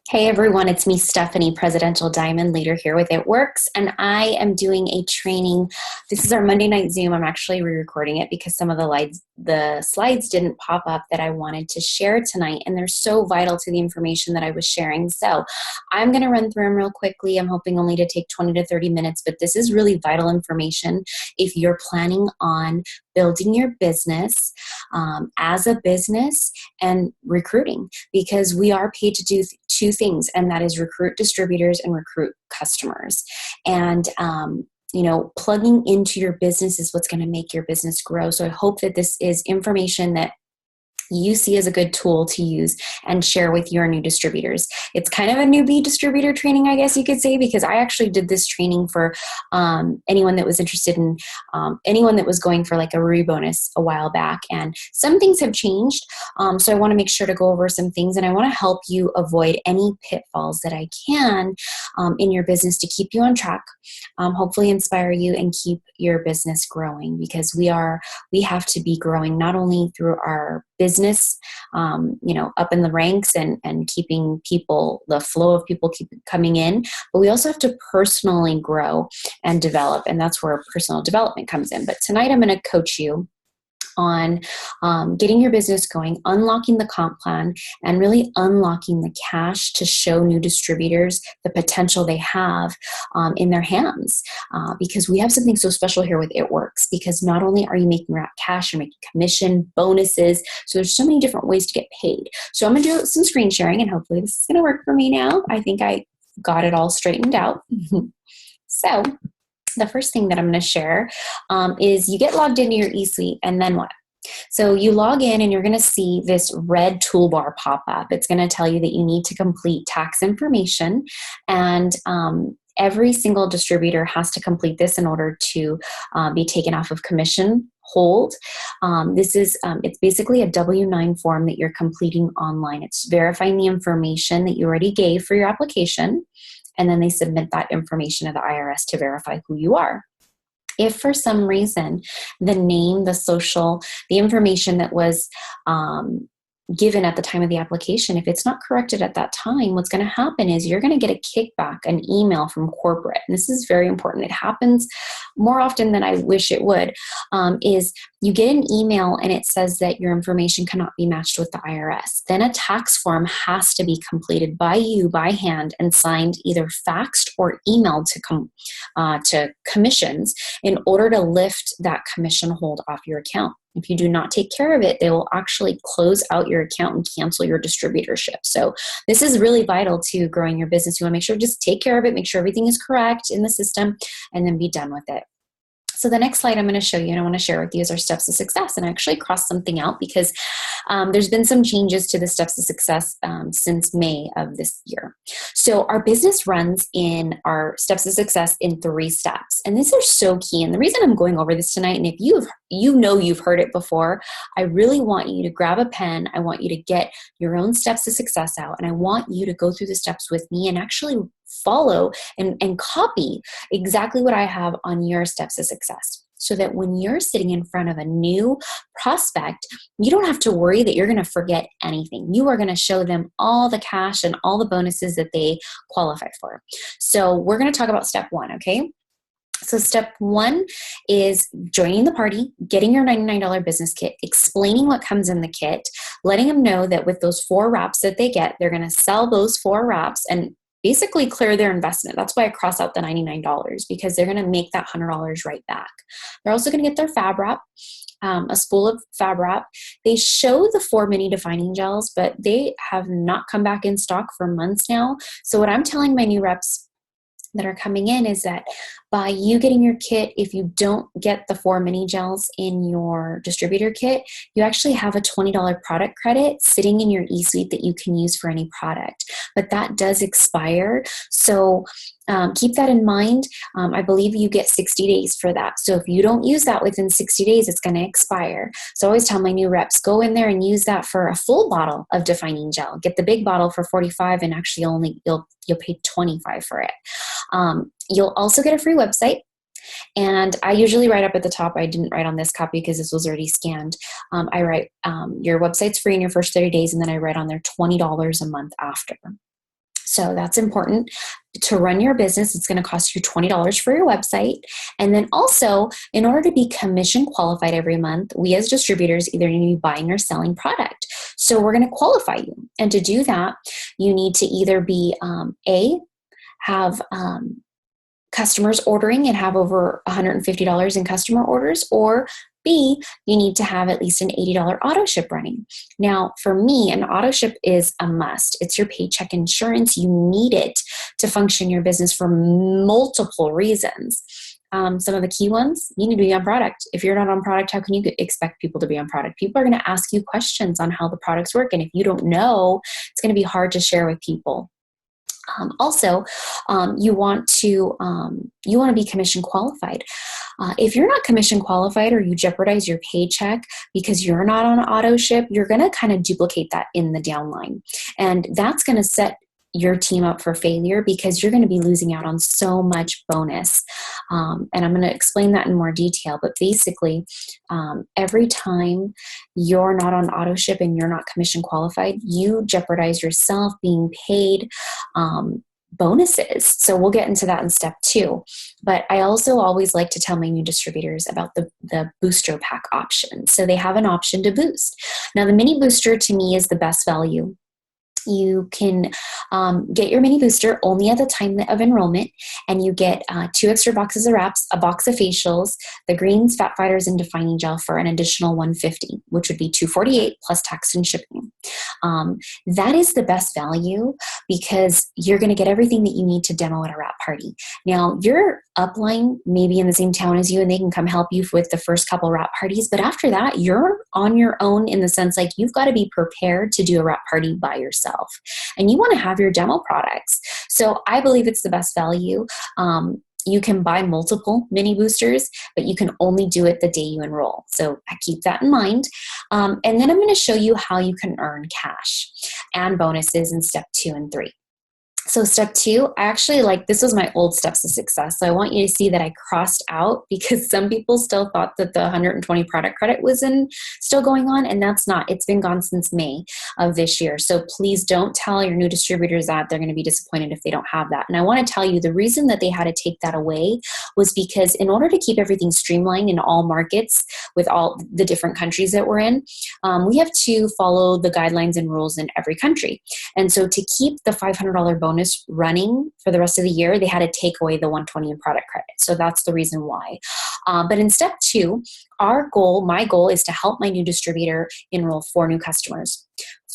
Hey everyone, it's me, Stephanie, Presidential Diamond Leader here with It Works, and I am doing a training. This is our Monday night Zoom. I'm actually re-recording it because some of the slides didn't pop up that I wanted to share tonight, and they're so vital to the information that I was sharing. So I'm going to run through them real quickly. I'm hoping only to take 20 to 30 minutes, but this is really vital information if you're planning on building your business as a business and recruiting, because we are paid to do two things, and that is recruit distributors and recruit customers. And plugging into your business is what's going to make your business grow. So I hope that this is information that you see as a good tool to use and share with your new distributors. It's kind of a newbie distributor training, I guess you could say, because I actually did this training for anyone that was interested in, anyone that was going for like a rebonus a while back. And some things have changed. So I want to make sure to go over some things, and I want to help you avoid any pitfalls that I can in your business to keep you on track, hopefully inspire you and keep your business growing, because we have to be growing not only through our business, up in the ranks and keeping people, the flow of people keep coming in, but we also have to personally grow and develop, and that's where personal development comes in. But tonight I'm going to coach you on getting your business going, unlocking the comp plan, and really unlocking the cash to show new distributors the potential they have in their hands. Because we have something so special here with It Works, because not only are you making cash, you're making commission, bonuses. So there's so many different ways to get paid. So I'm going to do some screen sharing, and hopefully this is going to work for me now. I think I got it all straightened out. So the first thing that I'm going to share is you get logged into your eSuite, and then what? So you log in and you're going to see this red toolbar pop up. It's going to tell you that you need to complete tax information, and every single distributor has to complete this in order to be taken off of commission hold. It's basically a W-9 form that you're completing online. It's verifying the information that you already gave for your application, and then they submit that information to the IRS to verify who you are. If for some reason the name, the social, the information that was given at the time of the application, if it's not corrected at that time, what's going to happen is you're going to get a kickback, an email from corporate. And this is very important. It happens more often than I wish it would, is you get an email and it says that your information cannot be matched with the IRS. Then a tax form has to be completed by you by hand and signed, either faxed or emailed to commissions in order to lift that commission hold off your account. If you do not take care of it, they will actually close out your account and cancel your distributorship. So this is really vital to growing your business. You want to make sure just take care of it, make sure everything is correct in the system, and then be done with it. So the next slide I'm going to show you and I want to share with you is our steps to success. And I actually crossed something out because there's been some changes to the steps to success since May of this year. So our business runs in our steps to success in 3 steps. And these are so key. And the reason I'm going over this tonight, and if you've heard it before, I really want you to grab a pen. I want you to get your own steps to success out. And I want you to go through the steps with me and actually follow and copy exactly what I have on your steps to success, so that when you're sitting in front of a new prospect, you don't have to worry that you're going to forget anything. You are going to show them all the cash and all the bonuses that they qualify for. So we're going to talk about step 1, okay? So step 1 is joining the party, getting your $99 business kit, explaining what comes in the kit, letting them know that with those 4 wraps that they get, they're going to sell those 4 wraps and basically clear their investment. That's why I cross out the $99, because they're going to make that $100 right back. They're also going to get their fab wrap, a spool of fab wrap. They show the 4 mini defining gels, but they have not come back in stock for months now. So what I'm telling my new reps that are coming in is that by you getting your kit, if you don't get the 4 mini gels in your distributor kit, you actually have a $20 product credit sitting in your eSuite that you can use for any product. But that does expire. So keep that in mind. I believe you get 60 days for that. So if you don't use that within 60 days, it's going to expire. So I always tell my new reps, go in there and use that for a full bottle of defining gel. Get the big bottle for $45, and actually you'll pay $25 for it. You'll also get a free website. And I usually write up at the top. I didn't write on this copy because this was already scanned. I write your website's free in your first 30 days, and then I write on there $20 a month after. So that's important. To run your business, it's going to cost you $20 for your website. And then also, in order to be commission qualified every month, we as distributors either need to be buying or selling product. So we're going to qualify you. And to do that, you need to either be have customers ordering and have over $150 in customer orders, or B, you need to have at least an $80 auto ship running. Now, for me, an auto ship is a must. It's your paycheck insurance. You need it to function your business for multiple reasons. Some of the key ones, you need to be on product. If you're not on product, how can you expect people to be on product? People are going to ask you questions on how the products work. And if you don't know, it's going to be hard to share with people. Also, you want to be commission qualified. If you're not commission qualified, or you jeopardize your paycheck because you're not on auto ship, you're going to kind of duplicate that in the downline, and that's going to set your team up for failure because you're going to be losing out on so much bonus. And I'm going to explain that in more detail, but basically, every time you're not on auto ship and you're not commission qualified, you jeopardize yourself being paid bonuses. So we'll get into that in step 2. But I also always like to tell my new distributors about the booster pack option. So they have an option to boost. Now, the mini booster to me is the best value. You can get your mini booster only at the time of enrollment, and you get 2 extra boxes of wraps, a box of facials, the greens, fat fighters, and defining gel for an additional $150, which would be $248 plus tax and shipping. That is the best value because you're going to get everything that you need to demo at a wrap party. Now, your upline may be in the same town as you, and they can come help you with the first couple wrap parties. But after that, you're on your own in the sense like you've got to be prepared to do a wrap party by yourself. And you want to have your demo products. So I believe it's the best value. You can buy multiple mini boosters, but you can only do it the day you enroll. So I keep that in mind. And then I'm going to show you how you can earn cash and bonuses in step 2 and 3. So step 2, I actually this was my old steps of success. So I want you to see that I crossed out because some people still thought that the 120 product credit was still going on, and that's not. It's been gone since May of this year. So please don't tell your new distributors that. They're going to be disappointed if they don't have that. And I want to tell you the reason that they had to take that away was because in order to keep everything streamlined in all markets with all the different countries that we're in, we have to follow the guidelines and rules in every country. And so to keep the $500 bonus running for the rest of the year, they had to take away the 120 in product credit. So that's the reason why. But in step 2, my goal is to help my new distributor enroll 4 new customers.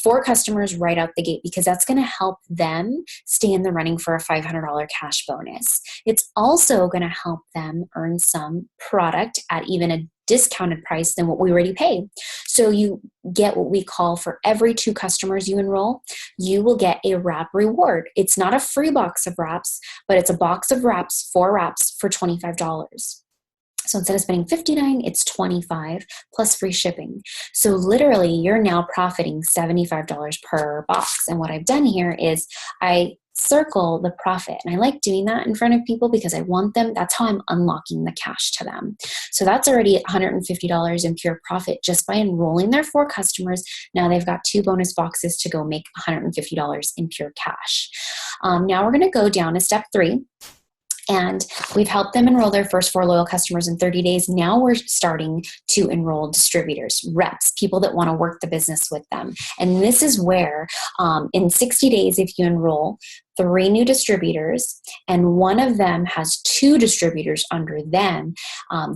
4 customers right out the gate, because that's going to help them stay in the running for a $500 cash bonus. It's also going to help them earn some product at even a discounted price than what we already pay. So you get what we call, for every 2 customers you enroll, you will get a wrap reward. It's not a free box of wraps, but it's a box of wraps, 4 wraps for $25. So instead of spending $59, it's $25 plus free shipping. So literally, you're now profiting $75 per box. And what I've done here is I circle the profit. And I like doing that in front of people because I want them, that's how I'm unlocking the cash to them. So that's already $150 in pure profit just by enrolling their 4 customers. Now they've got 2 bonus boxes to go make $150 in pure cash. Now we're going to go down to step 3. And we've helped them enroll their first 4 loyal customers in 30 days. Now we're starting to enroll distributors, reps, people that want to work the business with them. And this is where in 60 days, if you enroll 3 new distributors and one of them has 2 distributors under them,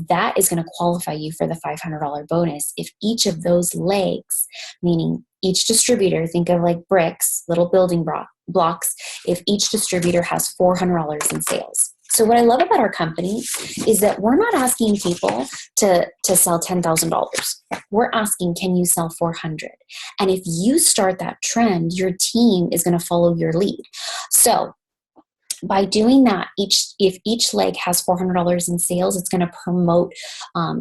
that is going to qualify you for the $500 bonus. If each of those legs, meaning each distributor, think of like bricks, little building blocks, if each distributor has $400 in sales. So what I love about our company is that we're not asking people to sell $10,000. We're asking, can you sell 400? And if you start that trend, your team is going to follow your lead. So by doing that, if each leg has $400 in sales, it's going to promote,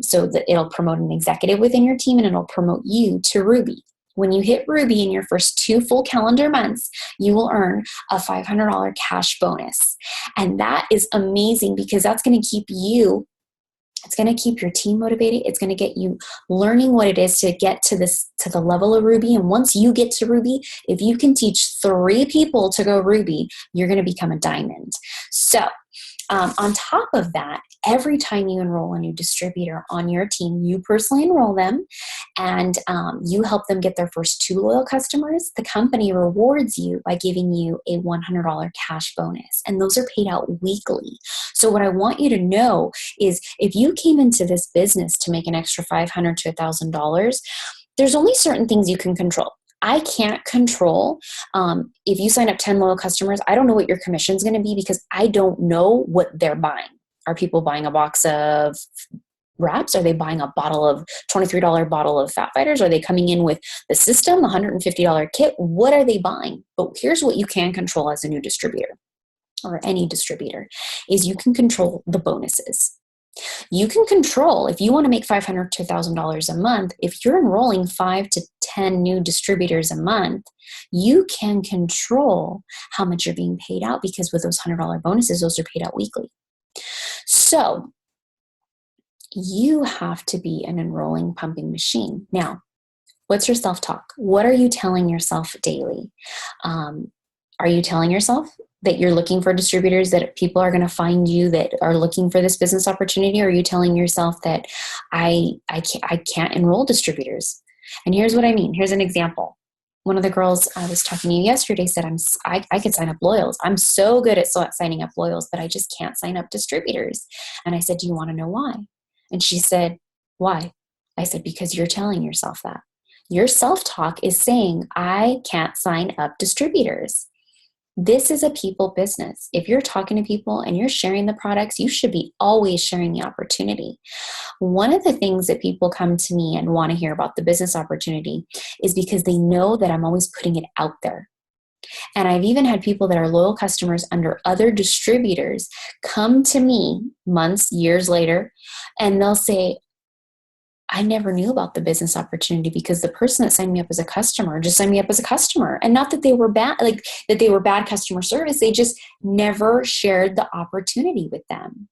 so that it'll promote an executive within your team, and it'll promote you to Ruby. When you hit Ruby in your first 2 full calendar months, you will earn a $500 cash bonus. And that is amazing because that's going to keep you It's going to keep your team motivated. It's going to get you learning what it is to get to the level of Ruby. And once you get to Ruby, if you can teach 3 people to go Ruby, you're going to become a diamond. So on top of that, every time you enroll a new distributor on your team, you personally enroll them, and you help them get their first 2 loyal customers. The company rewards you by giving you a $100 cash bonus, and those are paid out weekly. So what I want you to know is, if you came into this business to make an extra $500 to $1,000, there's only certain things you can control. I can't control if you sign up 10 loyal customers. I don't know what your commission is going to be, because I don't know what they're buying. Are people buying a box of wraps? Are they buying a $23 bottle of Fat Fighters? Are they coming in with the system, the $150 kit? What are they buying? But here's what you can control as a new distributor, or any distributor, is you can control the bonuses. You can control, if you want to make $500 to $1,000 a month, if you're enrolling 5 to 10 new distributors a month, you can control how much you're being paid out, because with those $100 bonuses, those are paid out weekly. So you have to be an enrolling, pumping machine. Now, what's your self-talk? What are you telling yourself daily? Are you telling yourself that you're looking for distributors, that people are going to find you that are looking for this business opportunity? Or are you telling yourself that I can't enroll distributors? And here's what I mean. Here's an example. One of the girls I was talking to yesterday said, I could sign up loyals. I'm so good at signing up loyals, but I just can't sign up distributors. And I said, do you want to know why? And she said, why? I said, because you're telling yourself that. Your self-talk is saying, I can't sign up distributors. This is a people business. If you're talking to people and you're sharing the products, you should be always sharing the opportunity. One of the things that people come to me and want to hear about the business opportunity is because they know that I'm always putting it out there. And I've even had people that are loyal customers under other distributors come to me months, years later, and they'll say, I never knew about the business opportunity because the person that signed me up as a customer just signed me up as a customer. And not that they were bad, like that they were bad customer service. They just never shared the opportunity with them.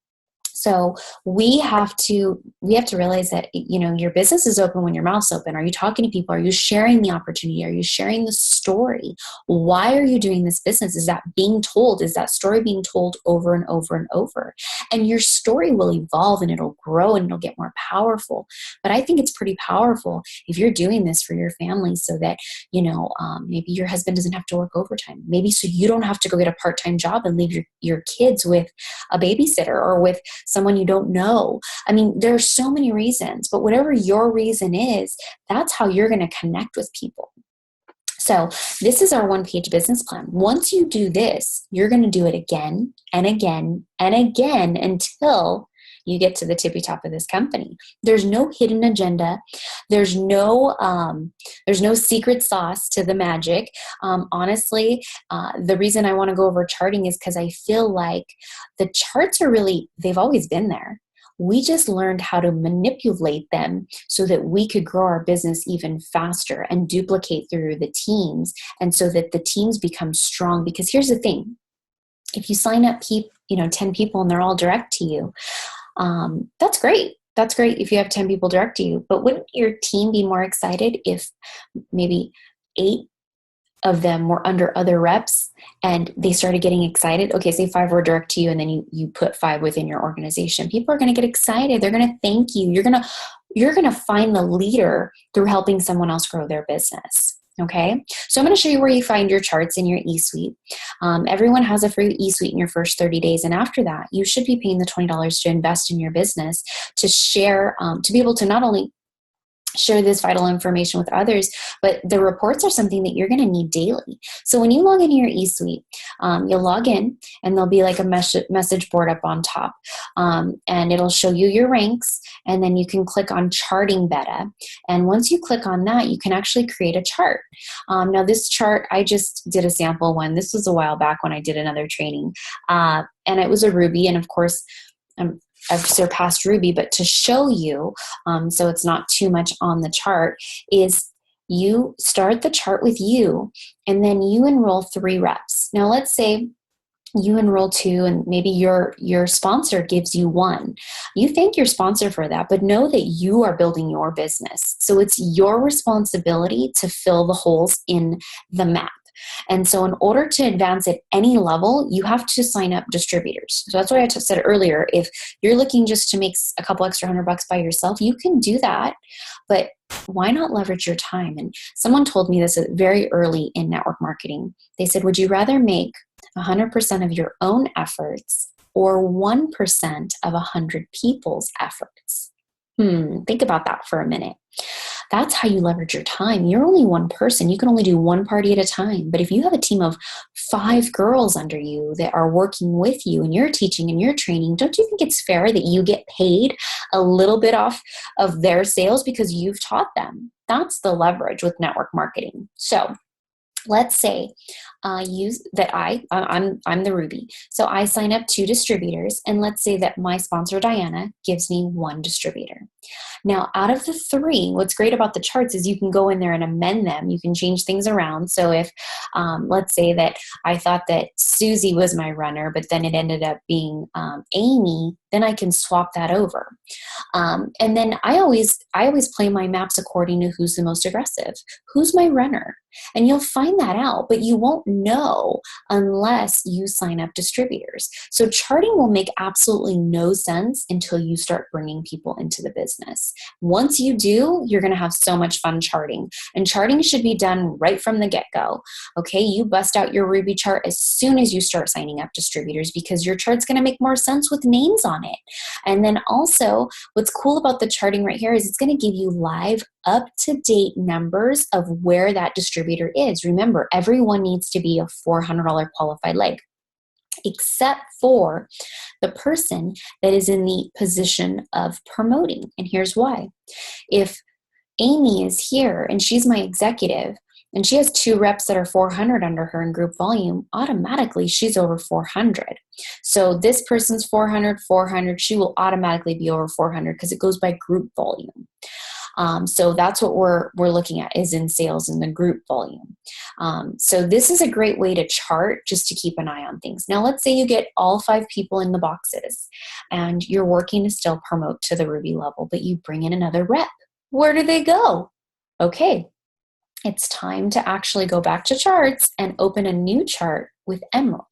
So we have to realize that, your business is open when your mouth's open. Are you talking to people? Are you sharing the opportunity? Are you sharing the story? Why are you doing this business? Is that being told? Is that story being told over and over and over? And your story will evolve and it'll grow and it'll get more powerful. But I think it's pretty powerful if you're doing this for your family, so that, maybe your husband doesn't have to work overtime. Maybe so you don't have to go get a part-time job and leave your kids with a babysitter or with someone you don't know. I mean, there are so many reasons, but whatever your reason is, that's how you're going to connect with people. So this is our one-page business plan. Once you do this, you're going to do it again and again and again until you get to the tippy top of this company. There's no hidden agenda. There's no secret sauce to the magic. Honestly, the reason I want to go over charting is because I feel like the charts they've always been there. We just learned how to manipulate them so that we could grow our business even faster and duplicate through the teams, and so that the teams become strong. Because here's the thing. If you sign up 10 people and they're all direct to you, that's great. That's great if you have 10 people direct to you. But wouldn't your team be more excited if maybe 8 of them were under other reps and they started getting excited? Okay, say 5 were direct to you, and then you put 5 within your organization. People are going to get excited. They're going to thank you. You're going to find the leader through helping someone else grow their business. Okay, so I'm going to show you where you find your charts in your eSuite. Everyone has a free eSuite in your first 30 days. And after that, you should be paying the $20 to invest in your business, to share, to be able to not only share this vital information with others, but the reports are something that you're going to need daily. So when you log into your eSuite, you'll log in and there'll be like a message board up on top, and it'll show you your ranks, and then you can click on charting beta. And once you click on that, you can actually create a chart. Now this chart, I just did a sample one. This was a while back when I did another training, and it was a Ruby, and of course, I've surpassed Ruby, but to show you, so it's not too much on the chart, is you start the chart with you, and then you enroll 3 reps. Now let's say you enroll two, and maybe your sponsor gives you one. You thank your sponsor for that, but know that you are building your business. So it's your responsibility to fill the holes in the map. And so in order to advance at any level, you have to sign up distributors. So that's why I said earlier, if you're looking just to make a couple extra $100 by yourself, you can do that, but why not leverage your time? And someone told me this very early in network marketing. They said, would you rather make 100% of your own efforts or 1% of 100 people's efforts? Think about that for a minute. That's how you leverage your time. You're only one person. You can only do one party at a time. But if you have a team of 5 girls under you that are working with you and you're teaching and you're training, don't you think it's fair that you get paid a little bit off of their sales because you've taught them? That's the leverage with network marketing. So let's say I'm the Ruby. So I sign up 2 distributors, and let's say that my sponsor Diana gives me 1 distributor. Now, out of the 3, what's great about the charts is you can go in there and amend them. You can change things around. So if, let's say that I thought that Susie was my runner, but then it ended up being Amy, then I can swap that over. And then I always play my maps according to who's the most aggressive, who's my runner. And you'll find that out, but you won't know unless you sign up distributors. So charting will make absolutely no sense until you start bringing people into the business. Once you do, you're going to have so much fun charting. And charting should be done right from the get-go. Okay, you bust out your Ruby chart as soon as you start signing up distributors, because your chart's going to make more sense with names on it. And then also, what's cool about the charting right here is it's going to give you live, up-to-date numbers of where that distributor is. Remember, everyone needs to be a $400 qualified leg, except for the person that is in the position of promoting. And here's why. If Amy is here and she's my executive, and she has 2 reps that are 400 under her in group volume, automatically she's over 400. So this person's 400, 400, she will automatically be over 400 because it goes by group volume. So that's what we're looking at, is in sales in the group volume. So this is a great way to chart, just to keep an eye on things. Now, let's say you get all 5 people in the boxes and you're working to still promote to the Ruby level, but you bring in another rep. Where do they go? Okay, it's time to actually go back to charts and open a new chart with Emerald.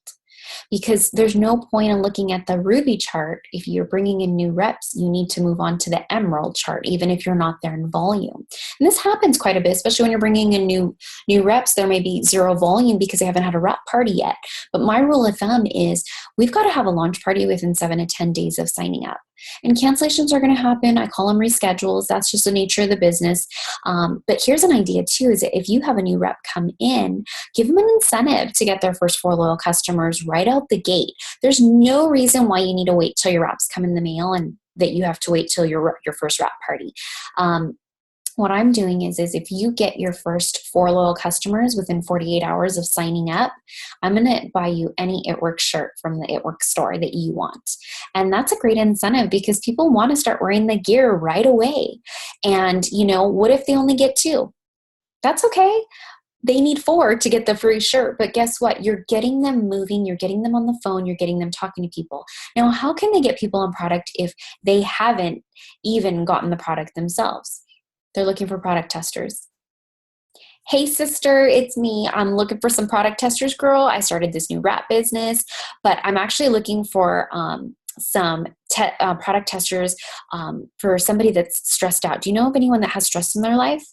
Because there's no point in looking at the Ruby chart. If you're bringing in new reps, you need to move on to the Emerald chart, even if you're not there in volume. And this happens quite a bit, especially when you're bringing in new reps. There may be 0 volume because they haven't had a rep party yet. But my rule of thumb is we've got to have a launch party within 7 to 10 days of signing up. And cancellations are going to happen. I call them reschedules. That's just the nature of the business. But here's an idea too, is that if you have a new rep come in, give them an incentive to get their first 4 loyal customers right out the gate. There's no reason why you need to wait till your reps come in the mail and that you have to wait till your first rep party. What I'm doing is if you get your first 4 loyal customers within 48 hours of signing up, I'm going to buy you any It Works shirt from the It Works store that you want. And that's a great incentive because people want to start wearing the gear right away. And, what if they only get 2? That's okay. They need 4 to get the free shirt, but guess what? You're getting them moving, you're getting them on the phone, you're getting them talking to people. Now, how can they get people on product if they haven't even gotten the product themselves? They're looking for product testers. Hey sister, it's me. I'm looking for some product testers, girl. I started this new wrap business, but I'm actually looking for some product testers for somebody that's stressed out. Do you know of anyone that has stress in their life?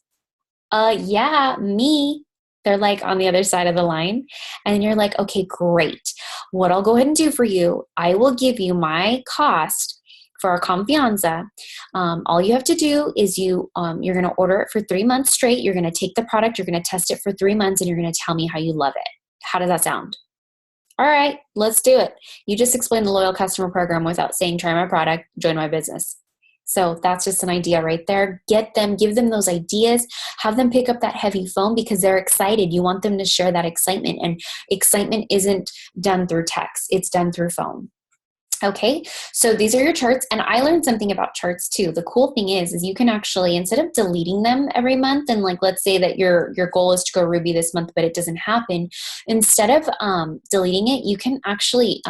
Yeah, me. They're like on the other side of the line. And you're like, okay, great. What I'll go ahead and do for you, I will give you my cost for our Confianza. All you have to do is you're going to order it for 3 months straight. You're going to take the product, you're going to test it for 3 months, and you're going to tell me how you love it. How does that sound? All right, let's do it. You just explained the loyal customer program without saying, try my product, join my business. So that's just an idea right there. Give them those ideas, have them pick up that heavy phone because they're excited. You want them to share that excitement, and excitement isn't done through text. It's done through phone. Okay, so these are your charts, and I learned something about charts too. The cool thing is you can actually, instead of deleting them every month, and like let's say that your goal is to go Ruby this month, but it doesn't happen. Instead of deleting it, you can actually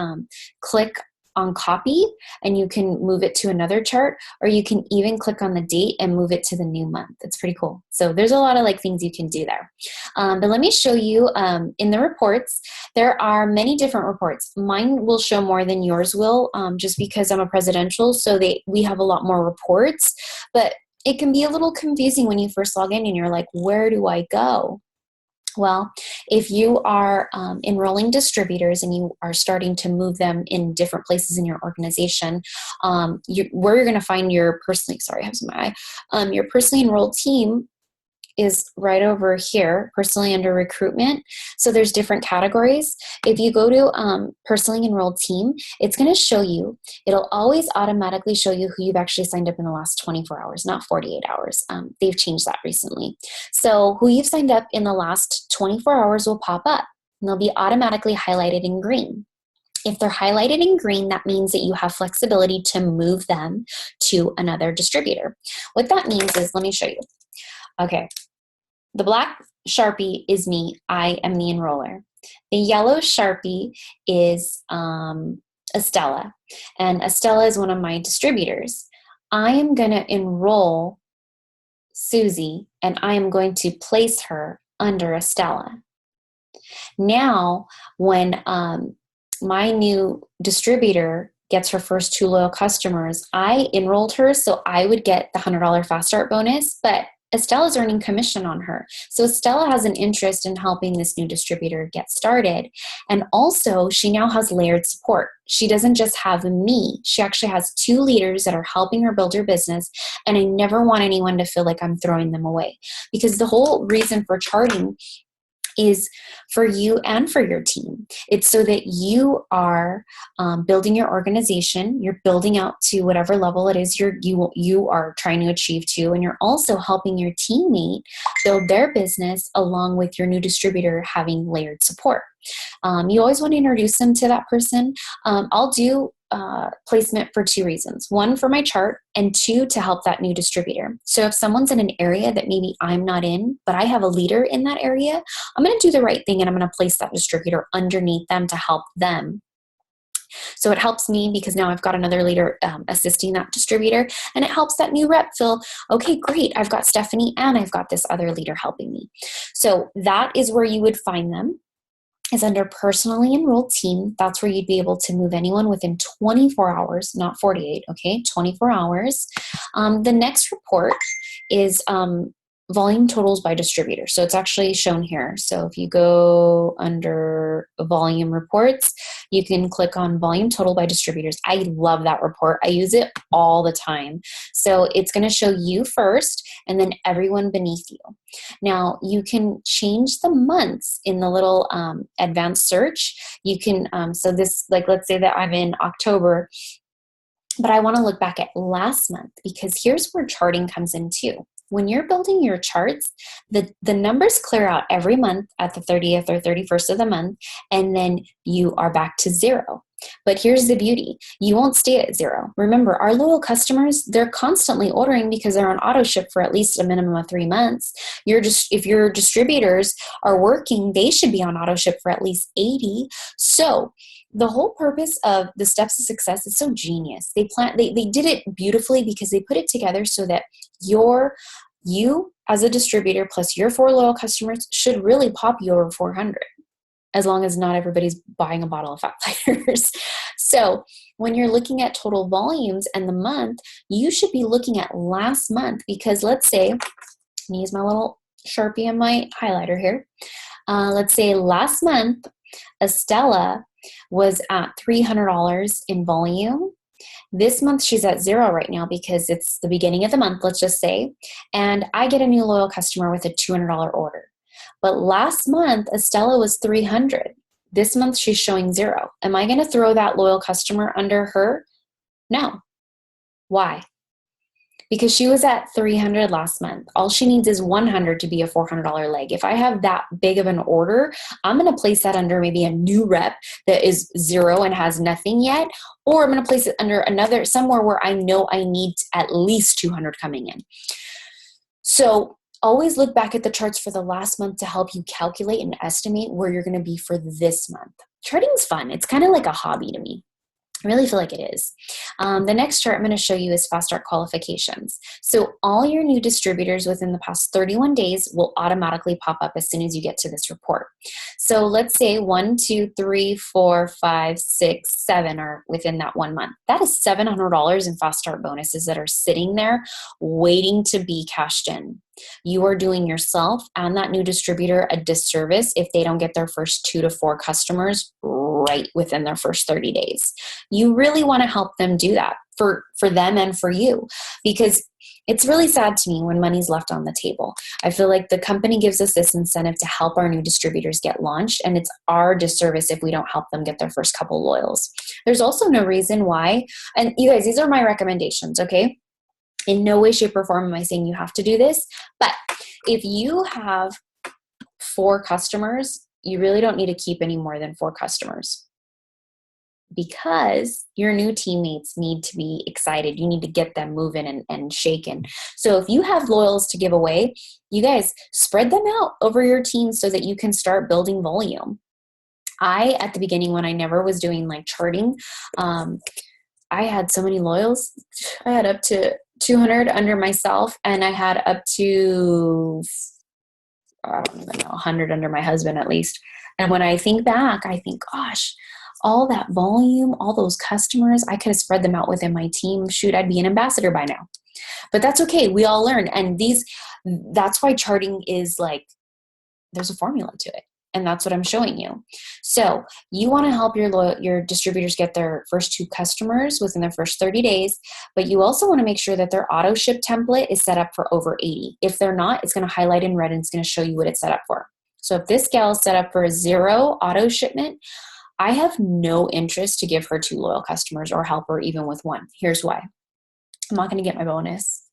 click on copy, and you can move it to another chart, or you can even click on the date and move it to the new month. It's pretty cool. So there's a lot of like things you can do there. But let me show you in the reports. There are many different reports. Mine will show more than yours will, just because I'm a presidential, so we have a lot more reports. But it can be a little confusing when you first log in and you're like, where do I go? Well, if you are enrolling distributors and you are starting to move them in different places in your organization, where you're going to find your personally, sorry, I have some your personally enrolled team is right over here, personally under recruitment. So there's different categories. If you go to personally enrolled team, it's going to show you, it'll always automatically show you who you've actually signed up in the last 24 hours, not 48 hours. They've changed that recently. So who you've signed up in the last 24 hours will pop up, and they'll be automatically highlighted in green. If they're highlighted in green, that means that you have flexibility to move them to another distributor. What that means is, let me show you. Okay, the black Sharpie is me. I am the enroller. The yellow Sharpie is Estella, and Estella is one of my distributors. I am going to enroll Susie, and I am going to place her under Estella. Now, when my new distributor gets her first 2 loyal customers, I enrolled her so I would get the $100 Fast Start bonus, but Estella's earning commission on her. So Estella has an interest in helping this new distributor get started. And also, she now has layered support. She doesn't just have me. She actually has 2 leaders that are helping her build her business. And I never want anyone to feel like I'm throwing them away, because the whole reason for charting is for you and for your team. It's so that you are building your organization, you're building out to whatever level it is you are trying to achieve to, and you're also helping your teammate build their business along with your new distributor having layered support. You always want to introduce them to that person. I'll do placement for 2 reasons. 1, for my chart, and 2, to help that new distributor. So if someone's in an area that maybe I'm not in, but I have a leader in that area, I'm going to do the right thing and I'm going to place that distributor underneath them to help them. So it helps me because now I've got another leader assisting that distributor, and it helps that new rep feel, okay, great, I've got Stephanie and I've got this other leader helping me. So that is where you would find them, is under personally enrolled team. That's where you'd be able to move anyone within 24 hours, not 48, okay, 24 hours. The next report is volume totals by distributor. So it's actually shown here. So if you go under volume reports, you can click on volume total by distributors. I love that report. I use it all the time. So it's going to show you first and then everyone beneath you. Now you can change the months in the little advanced search. You can, so this, like, let's say that I'm in October, but I want to look back at last month, because here's where charting comes in too. When you're building your charts, the numbers clear out every month at the 30th or 31st of the month, and then you are back to 0. But here's the beauty. You won't stay at 0. Remember, our loyal customers, they're constantly ordering because they're on auto ship for at least a minimum of 3 months. If your distributors are working, they should be on auto ship for at least 80. So the whole purpose of the steps of success is so genius. They did it beautifully because they put it together so that you as a distributor plus your 4 loyal customers should really pop you over 400, as long as not everybody's buying a bottle of Fat Fighters. So when you're looking at total volumes and the month, you should be looking at last month, because let's say, let me use my little Sharpie and my highlighter here. Let's say last month, Estella was at $300 in volume. This month she's at 0 right now because it's the beginning of the month, let's just say, and I get a new loyal customer with a $200 order. But last month Estella was 300. This month she's showing 0. Am I going to throw that loyal customer under her? No. Why? because she was at 300 last month. All she needs is 100 to be a $400 leg. If I have that big of an order, I'm going to place that under maybe a new rep that is 0 and has nothing yet, or I'm going to place it under another somewhere where I know I need at least 200 coming in. So always look back at the charts for the last month to help you calculate and estimate where you're going to be for this month. Charting's fun. It's kind of like a hobby to me. I really feel like it is. The next chart I'm going to show you is Fast Start qualifications. So all your new distributors within the past 31 days will automatically pop up as soon as you get to this report. So let's say 1, 2, 3, 4, 5, 6, 7 are within that 1 month. That is $700 in Fast Start bonuses that are sitting there waiting to be cashed in. You are doing yourself and that new distributor a disservice if they don't get their first 2 to 4 customers right within their first 30 days. You really want to help them do that for them and for you, because it's really sad to me when money's left on the table. I feel like the company gives us this incentive to help our new distributors get launched, and it's our disservice if we don't help them get their first couple loyals. There's also no reason why, and you guys, these are my recommendations, okay? In no way, shape, or form am I saying you have to do this, but if you have 4 customers, you really don't need to keep any more than 4 customers, because your new teammates need to be excited. You need to get them moving and shaking. So if you have loyals to give away, you guys spread them out over your team so that you can start building volume. At the beginning, when I never was doing like charting, I had so many loyals. I had up to 200 under myself, and I had up to, I don't even know, 100 under my husband at least. And when I think back, I think, gosh, all that volume, all those customers, I could have spread them out within my team. Shoot, I'd be an ambassador by now. But that's okay. We all learn. And that's why charting is like, there's a formula to it. And that's what I'm showing you. So you want to help your distributors get their first 2 customers within their first 30 days, but you also want to make sure that their auto ship template is set up for over 80. If they're not, it's going to highlight in red and it's going to show you what it's set up for. So if this gal is set up for a 0 auto shipment, I have no interest to give her 2 loyal customers or help her even with 1. Here's why. I'm not going to get my bonus.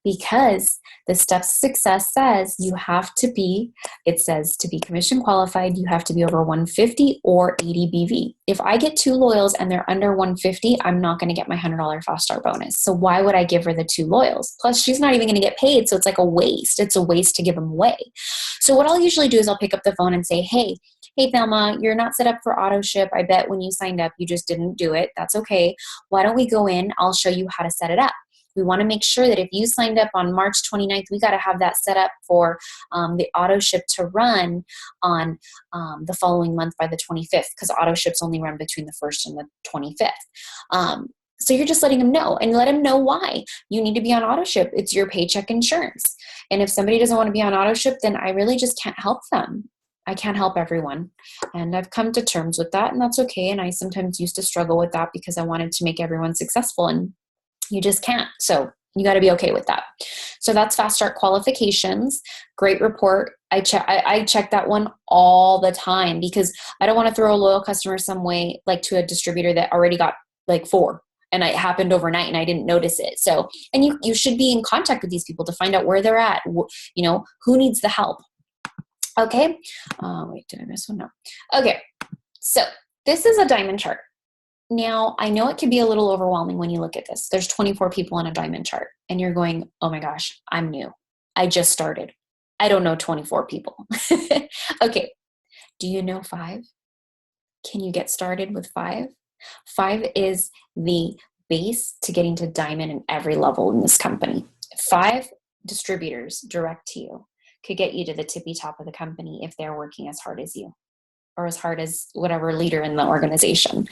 Because the steps to success says you have to be, it says to be commission qualified, you have to be over 150 or 80 BV. If I get 2 loyals and they're under 150, I'm not going to get my $100 Fast Start bonus. So why would I give her the 2 loyals? Plus, she's not even going to get paid, so it's like a waste. It's a waste to give them away. So what I'll usually do is I'll pick up the phone and say, hey, Thelma, you're not set up for auto ship. I bet when you signed up, you just didn't do it. That's okay. Why don't we go in? I'll show you how to set it up. We want to make sure that if you signed up on March 29th, we got to have that set up for the auto ship to run on the following month by the 25th, because auto ships only run between the 1st and the 25th. So you're just letting them know, and let them know why you need to be on auto ship. It's your paycheck insurance. And if somebody doesn't want to be on auto ship, then I really just can't help them. I can't help everyone. And I've come to terms with that, and that's okay. And I sometimes used to struggle with that because I wanted to make everyone successful, and you just can't. So you got to be okay with that. So that's Fast Start qualifications. Great report. I check that one all the time because I don't want to throw a loyal customer some way, like to a distributor that already got like 4 and it happened overnight and I didn't notice it. So, and you should be in contact with these people to find out where they're at, who needs the help. Okay. Wait, did I miss one? No. Okay. So this is a diamond chart. Now, I know it can be a little overwhelming when you look at this. There's 24 people on a diamond chart, and you're going, oh my gosh, I'm new. I just started. I don't know 24 people. Okay. Do you know 5? Can you get started with 5? 5 is the base to getting to diamond in every level in this company. 5 distributors direct to you could get you to the tippy top of the company if they're working as hard as you, or as hard as whatever leader in the organization.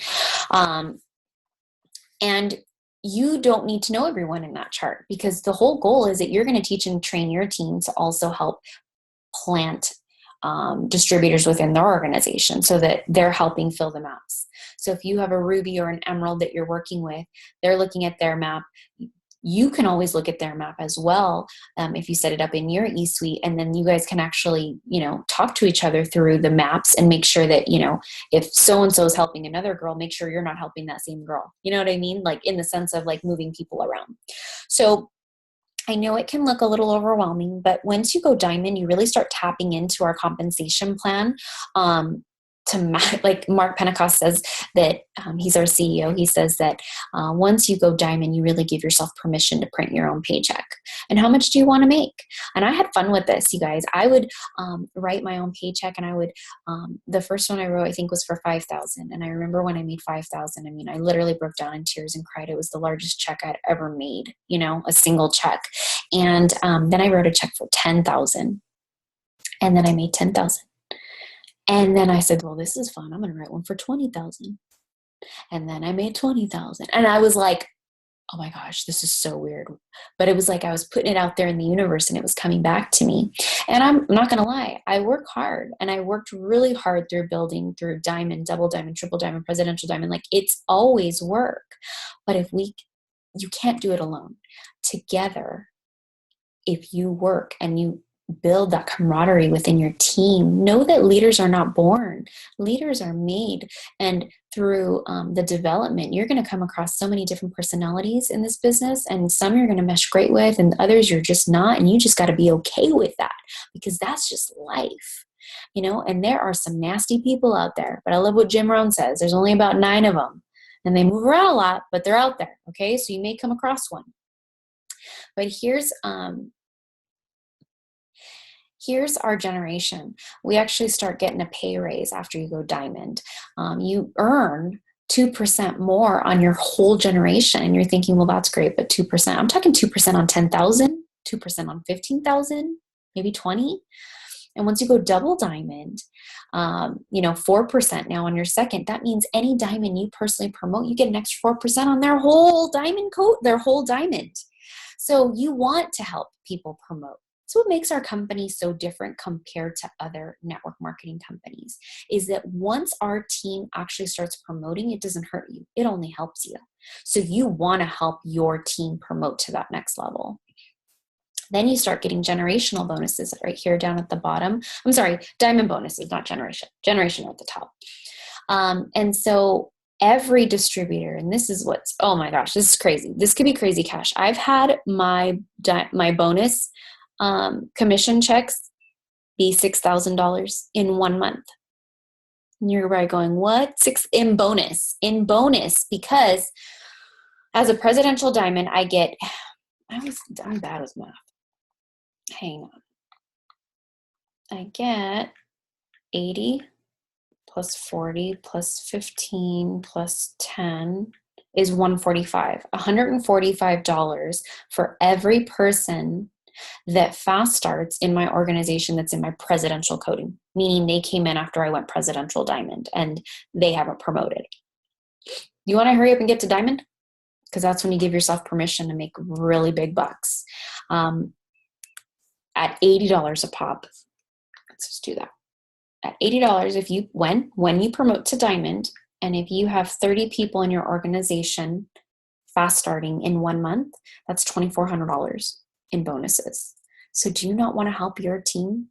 And you don't need to know everyone in that chart, because the whole goal is that you're going to teach and train your team to also help plant distributors within their organization so that they're helping fill the maps. So if you have a Ruby or an Emerald that you're working with, they're looking at their map. You can always look at their map as well if you set it up in your eSuite, and then you guys can actually, talk to each other through the maps and make sure that, if so-and-so is helping another girl, make sure you're not helping that same girl. You know what I mean? Like in the sense of like moving people around. So I know it can look a little overwhelming, but once you go diamond, you really start tapping into our compensation plan. Like Mark Pentecost says that he's our CEO. He says that once you go diamond, you really give yourself permission to print your own paycheck. And how much do you want to make? And I had fun with this, you guys. I would write my own paycheck, and I would. The first one I wrote, I think, was for $5,000. And I remember when I made $5,000. I mean, I literally broke down in tears and cried. It was the largest check I'd ever made. A single check. And then I wrote a check for $10,000, and then I made $10,000. And then I said, well, this is fun. I'm going to write one for $20,000. And then I made $20,000. And I was like, oh my gosh, this is so weird. But it was like I was putting it out there in the universe and it was coming back to me. And I'm not going to lie. I work hard, and I worked really hard through building through diamond, double diamond, triple diamond, presidential diamond. Like, it's always work. But you can't do it alone. Together, if you work and you build that camaraderie within your team, know that leaders are not born. Leaders are made. And through the development, you're going to come across so many different personalities in this business, and some you're going to mesh great with, and others you're just not. And you just got to be okay with that, because that's just life. And there are some nasty people out there, but I love what Jim Rohn says. There's only about 9 of them, and they move around a lot, but they're out there. Okay. So you may come across one, but here's our generation. We actually start getting a pay raise after you go diamond. You earn 2% more on your whole generation. And you're thinking, well, that's great, but 2%. I'm talking 2% on 10,000, 2% on 15,000, maybe 20. And once you go double diamond, 4% now on your second. That means any diamond you personally promote, you get an extra 4% on their whole diamond coat, their whole diamond. So you want to help people promote. So what makes our company so different compared to other network marketing companies is that once our team actually starts promoting, it doesn't hurt you. It only helps you. So you want to help your team promote to that next level. Then you start getting generational bonuses right here down at the bottom. I'm sorry, diamond bonuses, not generation. Generation at the top. And so every distributor, and this is oh my gosh, this is crazy. This could be crazy cash. I've had my bonus commission checks be $6,000 in 1 month. And you're probably going, what? In bonus, because as a presidential diamond, I'm bad with math. Hang on. I get 80 plus 40 plus 15 plus 10 is $145. $145 for every person that fast starts in my organization that's in my presidential coding, meaning they came in after I went presidential diamond and they haven't promoted. You want to hurry up and get to diamond? Because that's when you give yourself permission to make really big bucks. At $80 a pop, let's just do that. At $80, when you promote to diamond, and if you have 30 people in your organization fast starting in 1 month, that's $2,400 in bonuses. So do you not want to help your team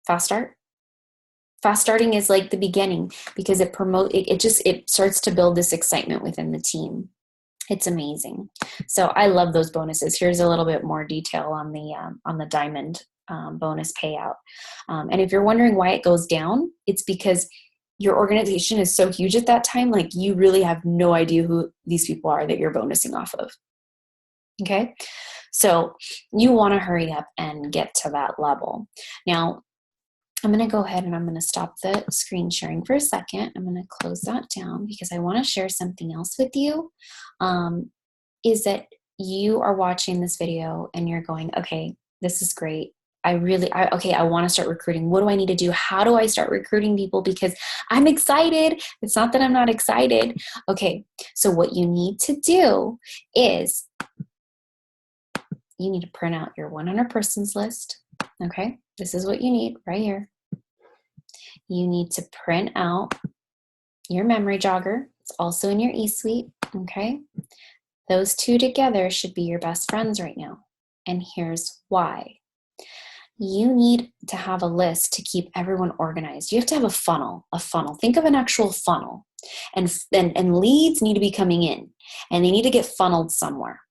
fast start? Fast starting is like the beginning, because it starts to build this excitement within the team. It's amazing. So I love those bonuses. Here's a little bit more detail on the diamond bonus payout. And if you're wondering why it goes down, it's because your organization is so huge at that time. Like, you really have no idea who these people are that you're bonusing off of. Okay. So you want to hurry up and get to that level. Now, I'm going to go ahead and I'm going to stop the screen sharing for a second. I'm going to close that down because I want to share something else with you. Is that you are watching this video and you're going, okay, this is great. I want to start recruiting. What do I need to do? How do I start recruiting people? Because I'm excited. It's not that I'm not excited. Okay. So what you need to do is you need to print out your 100 persons list. Okay. This is what you need right here. You need to print out your memory jogger. It's also in your eSuite. Okay. Those two together should be your best friends right now. And here's why. You need to have a list to keep everyone organized. You have to have a funnel. Think of an actual funnel. And leads need to be coming in, and they need to get funneled somewhere.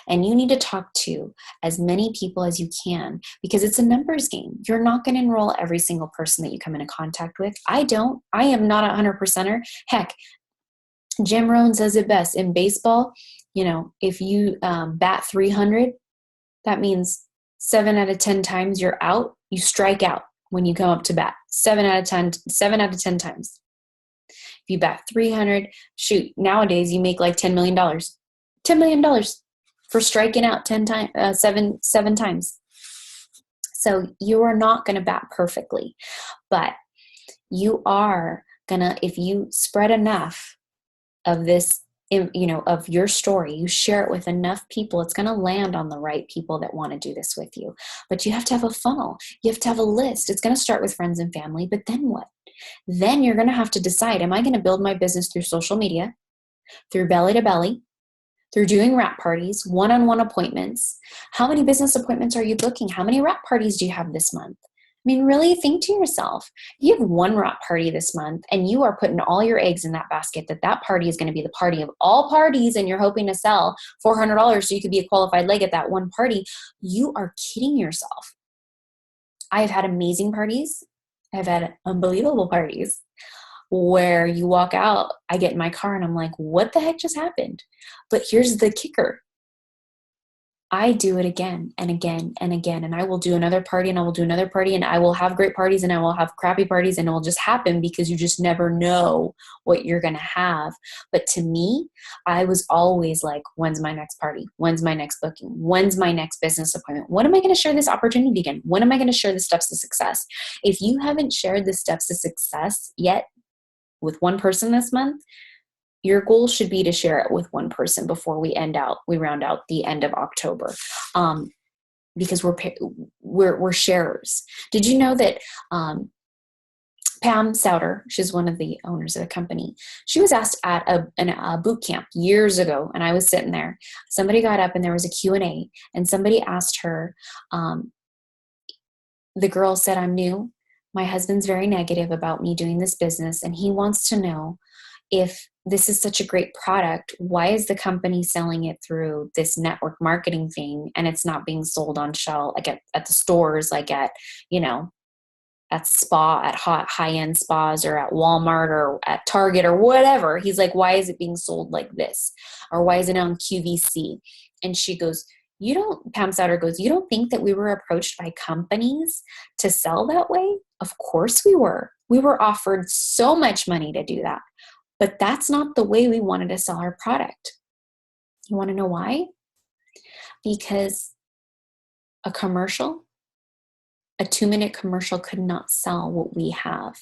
And you need to talk to as many people as you can because it's a numbers game. You're not going to enroll every single person that you come into contact with. I don't. I am not a 100%er. Heck, Jim Rohn says it best. In baseball, if you bat 300, that means 7 out of 10 times you're out. You strike out when you come up to bat. 7 out of 10 times. If you bat 300, shoot, nowadays you make like $10 million. $10 million for striking out 7 times. So you are not going to bat perfectly, but you are going to, if you spread enough of this, of your story, you share it with enough people, it's going to land on the right people that want to do this with you. But you have to have a funnel. You have to have a list. It's going to start with friends and family, but then what? Then you're going to have to decide, am I going to build my business through social media, through belly to belly, through doing wrap parties, one-on-one appointments? How many business appointments are you booking? How many wrap parties do you have this month? I mean, really think to yourself, you have one wrap party this month and you are putting all your eggs in that basket, that party is going to be the party of all parties and you're hoping to sell $400 so you could be a qualified leg at that one party. You are kidding yourself. I have had amazing parties. I've had unbelievable parties where you walk out, I get in my car and I'm like, what the heck just happened? But here's the kicker. I do it again and again and again, and I will do another party and I will do another party and I will have great parties and I will have crappy parties and it will just happen because you just never know what you're going to have. But to me, I was always like, when's my next party? When's my next booking? When's my next business appointment? When am I going to share this opportunity again? When am I going to share the steps to success? If you haven't shared the steps to success yet with one person this month, your goal should be to share it with one person before we round out the end of October, because we're sharers. Did you know that Pam Souter, she's one of the owners of the company, she was asked at a boot camp years ago, and I was sitting there. Somebody got up and there was a Q&A, and somebody asked her, the girl said, I'm new. My husband's very negative about me doing this business, and he wants to know, if this is such a great product, why is the company selling it through this network marketing thing and it's not being sold on shelf, like at the stores, like at high-end spas or at Walmart or at Target or whatever. He's like, why is it being sold like this? Or why is it on QVC? And she goes, Pam Souter goes, you don't think that we were approached by companies to sell that way? Of course we were. We were offered so much money to do that. But that's not the way we wanted to sell our product. You want to know why? Because a 2-minute commercial could not sell what we have.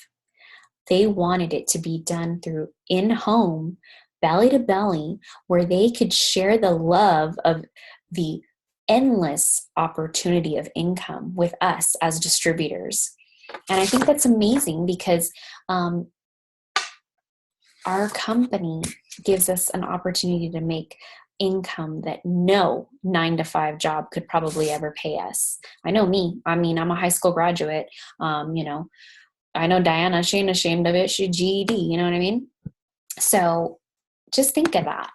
They wanted it to be done through in-home, belly to belly, where they could share the love of the endless opportunity of income with us as distributors. And I think that's amazing because our company gives us an opportunity to make income that no 9-to-5 job could probably ever pay us. I know me. I mean, I'm a high school graduate. I know Diana, she ain't ashamed of it. She GED, you know what I mean? So just think of that.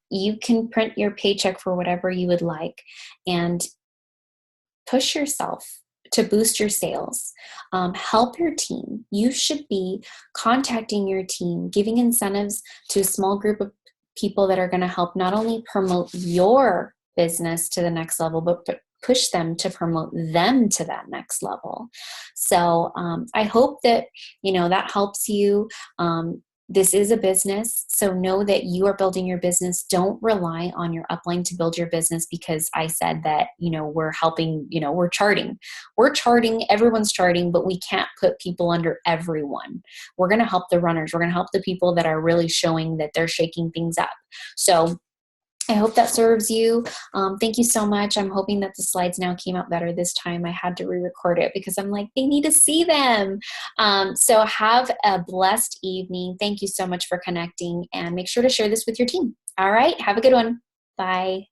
You can print your paycheck for whatever you would like and push yourself to boost your sales. Help your team. You should be contacting your team, giving incentives to a small group of people that are going to help not only promote your business to the next level, but push them to promote them to that next level. So I hope that, that helps you. This is a business, so know that you are building your business. Don't rely on your upline to build your business because I said that, we're helping, we're charting. We're charting, everyone's charting, but we can't put people under everyone. We're going to help the runners. We're going to help the people that are really showing that they're shaking things up. So I hope that serves you. Thank you so much. I'm hoping that the slides now came out better this time. I had to re-record it because I'm like, they need to see them. So have a blessed evening. Thank you so much for connecting and make sure to share this with your team. All right. Have a good one. Bye.